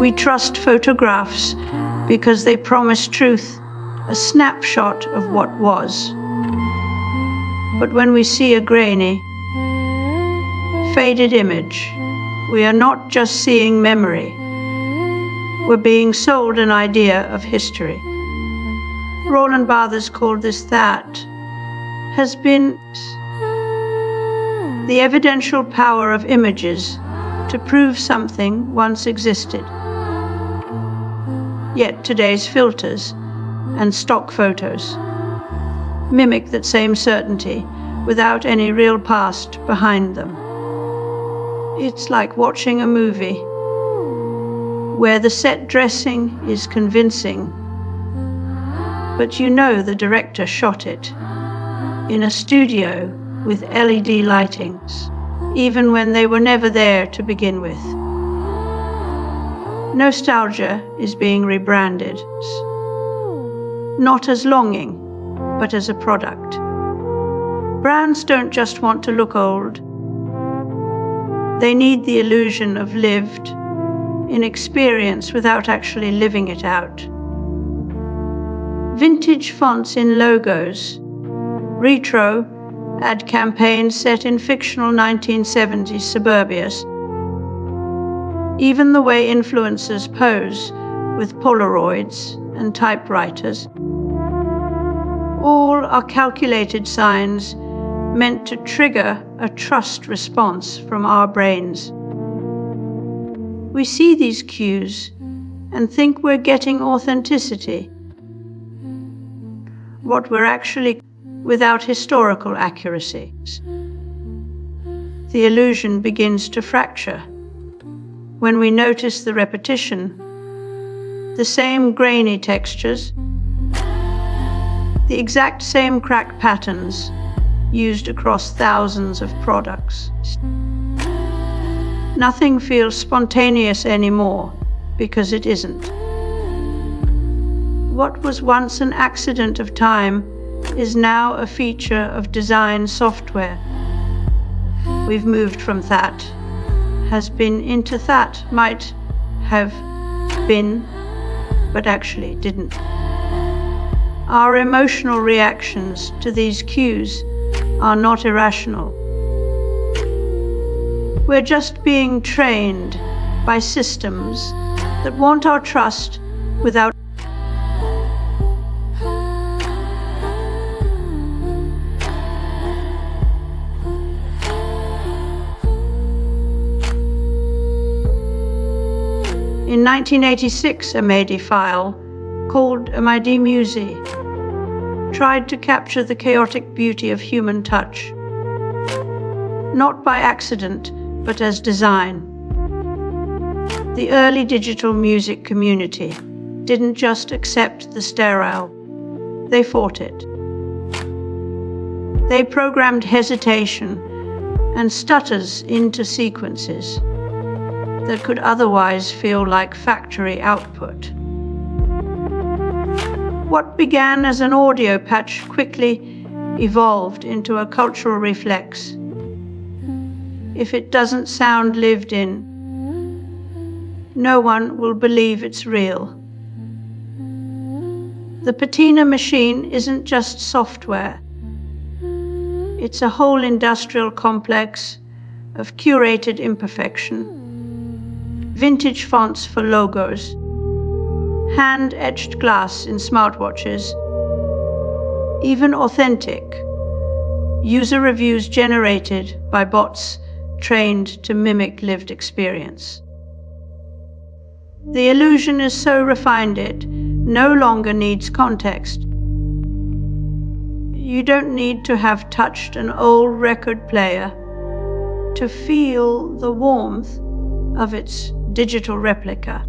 We trust photographs because they promise truth, a snapshot of what was. But when we see a grainy, faded image, we are not just seeing memory. We're being sold an idea of history. Roland Barthes called this that has been the evidential power of images to prove something once existed. Yet today's filters and stock photos mimic that same certainty without any real past behind them. It's like watching a movie where the set dressing is convincing, but you know the director shot it in a studio with LED lightings, even when they were never there to begin with. Nostalgia is being rebranded, not as longing, but as a product. Brands don't just want to look old. They need the illusion of lived in experience without actually living it out. Vintage fonts in logos, retro ad campaigns set in fictional 1970s suburbias, even the way influencers pose with Polaroids and typewriters, all are calculated signs meant to trigger a trust response from our brains. We see these cues and think we're getting authenticity, what we're actually without historical accuracy. The illusion begins to fracture when we notice the repetition, the same grainy textures, the exact same crack patterns used across thousands of products. Nothing feels spontaneous anymore because it isn't. What was once an accident of time is now a feature of design software. We've moved from that has been into that might have been, but actually didn't. Our emotional reactions to these cues are not irrational. We're just being trained by systems that want our trust without. In 1986, a MIDI file called a MIDI Musi tried to capture the chaotic beauty of human touch, not by accident, but as design. The early digital music community didn't just accept the sterile, they fought it. They programmed hesitation and stutters into sequences that could otherwise feel like factory output. What began as an audio patch quickly evolved into a cultural reflex. If it doesn't sound lived in, no one will believe it's real. The Patina machine isn't just software. It's a whole industrial complex of curated imperfection, vintage fonts for logos, hand-etched glass in smartwatches, even authentic user reviews generated by bots trained to mimic lived experience. The illusion is so refined it no longer needs context. You don't need to have touched an old record player to feel the warmth of its digital replica.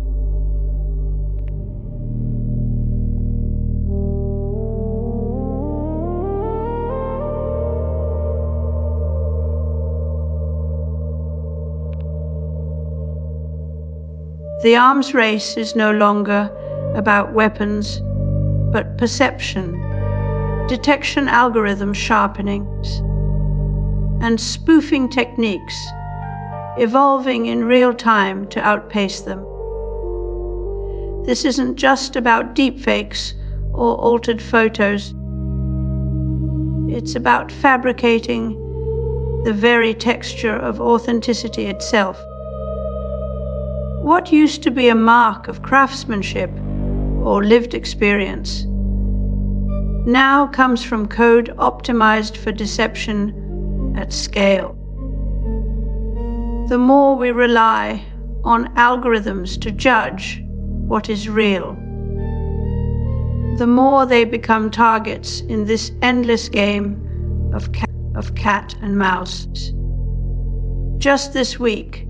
The arms race is no longer about weapons, but perception, detection algorithm sharpenings, and spoofing techniques evolving in real time to outpace them. This isn't just about deepfakes or altered photos. It's about fabricating the very texture of authenticity itself. What used to be a mark of craftsmanship or lived experience now comes from code optimized for deception at scale. The more we rely on algorithms to judge what is real, the more they become targets in this endless game of cat and mouse. Just this week,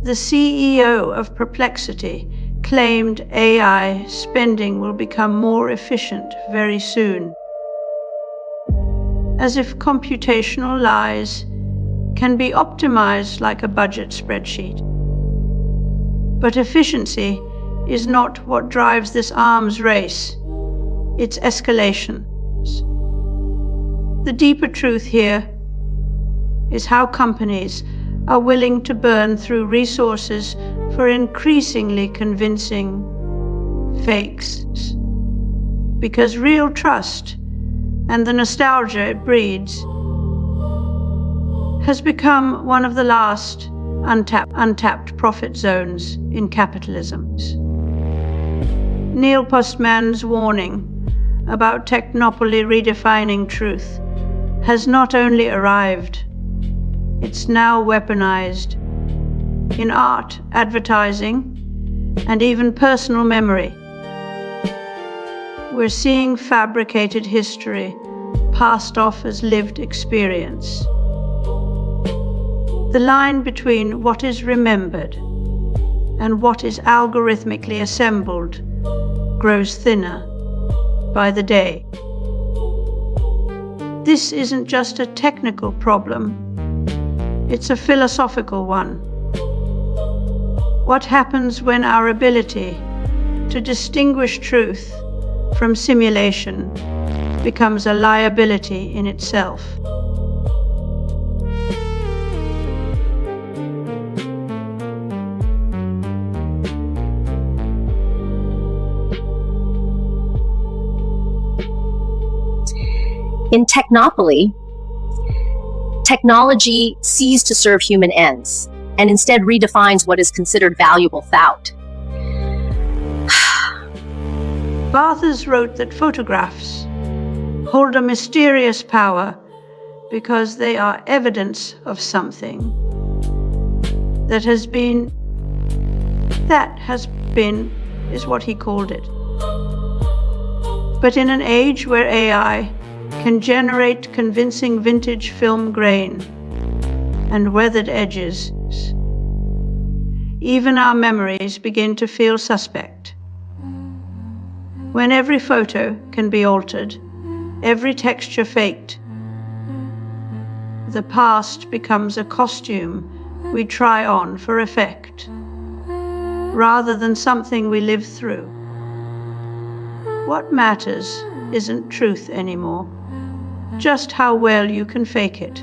the CEO of Perplexity claimed AI spending will become more efficient very soon, as if computational lies can be optimized like a budget spreadsheet. But efficiency is not what drives this arms race, it's escalation. The deeper truth here is how companies are willing to burn through resources for increasingly convincing fakes. Because real trust and the nostalgia it breeds has become one of the last untapped profit zones in capitalism. Neil Postman's warning about technopoly redefining truth has not only arrived, it's now weaponized in art, advertising, and even personal memory. We're seeing fabricated history passed off as lived experience. The line between what is remembered and what is algorithmically assembled grows thinner by the day. This isn't just a technical problem, it's a philosophical one. What happens when our ability to distinguish truth from simulation becomes a liability in itself? In technopoly, technology ceases to serve human ends and instead redefines what is considered valuable thought. Barthes wrote that photographs hold a mysterious power because they are evidence of something that has been, is what he called it. But in an age where AI can generate convincing vintage film grain and weathered edges, even our memories begin to feel suspect. When every photo can be altered, every texture faked, the past becomes a costume we try on for effect, rather than something we live through. What matters isn't truth anymore, just how well you can fake it.